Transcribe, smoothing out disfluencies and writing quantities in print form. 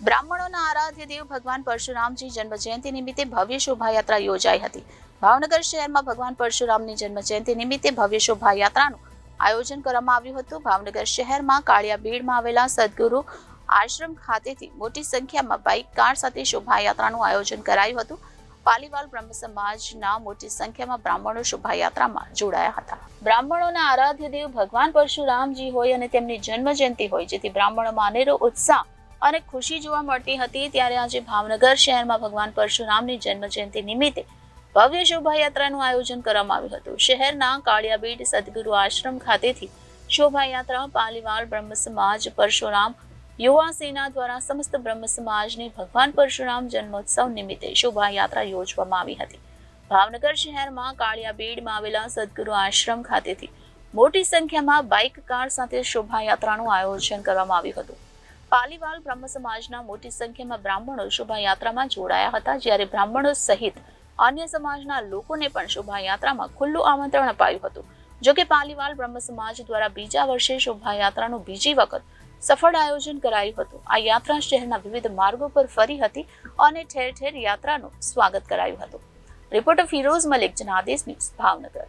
બ્રાહ્મણોના આરાધ્ય દેવ ભગવાન પરશુરામજી જન્મ જયંતિ નિમિત્તે ભવ્ય શોભાયાત્રા યોજાઈ હતી. ભાવનગર શહેરમાં ભગવાન પરશુરામની જન્મ જયંતિ નિમિત્તે ભવ્ય શોભાયાત્રાનું આયોજન કરવામાં આવ્યું હતું. ભાવનગર શહેરમાં કાળિયાબીડમાં આવેલા સદગુરુ આશ્રમ ખાતેથી મોટી સંખ્યામાં બાઇક કાર સાથે શોભાયાત્રાનું આયોજન કરાયું હતું. પાલીવાલ બ્રહ્મ સમાજના મોટી સંખ્યામાં બ્રાહ્મણો શોભાયાત્રામાં જોડાયા હતા. બ્રાહ્મણોના આરાધ્ય દેવ ભગવાન પરશુરામજી હોય અને તેમની જન્મ જયંતિ હોય, જેથી બ્રાહ્મણોમાં અનેરો ઉત્સાહ અને ખુશી જોવા મળતી હતી. ત્યારે આજે ભાવનગર શહેરમાં ભગવાન પરશુરામની જન્મ જયંતિ નિમિત્તે ભવ્ય શોભાયાત્રાનું આયોજન કરવામાં આવ્યું હતું. શહેરના કાળિયાબીડ સદગુરુ આશ્રમ ખાતેથી શોભાયાત્રા પાલીવાલ બ્રહ્મ સમાજ પરશુરામ યુવા સેના દ્વારા સમસ્ત બ્રહ્મ સમાજની ભગવાન પરશુરામ જન્મોત્સવ નિમિત્તે શોભાયાત્રા યોજવામાં આવી હતી. ભાવનગર શહેરમાં કાળિયાબીડમાં આવેલા સદગુરુ આશ્રમ ખાતેથી મોટી સંખ્યામાં બાઇક કાર સાથે શોભાયાત્રાનું આયોજન કરવામાં આવ્યું હતું. પાલીવાલ બ્રહ્મ સમાજના મોટી સંખ્યામાં બ્રાહ્મણો શોભાયાત્રામાં જોડાયા હતા. જ્યારે બ્રાહ્મણો સહિત અન્ય સમાજના લોકોને પણ શોભાયાત્રામાં ખુલ્લું આમંત્રણ અપાયું હતું. જોકે પાલીવાલ બ્રહ્મ સમાજ દ્વારા બીજા વર્ષે શોભાયાત્રાનું બીજી વખત સફળ આયોજન કરાયું હતું. આ યાત્રા શહેરના વિવિધ માર્ગો પર ફરી હતી અને ઠેર ઠેર યાત્રાનું સ્વાગત કરાયું હતું. Reporter Firoz Malik, Janadesh news, Bhavnagar.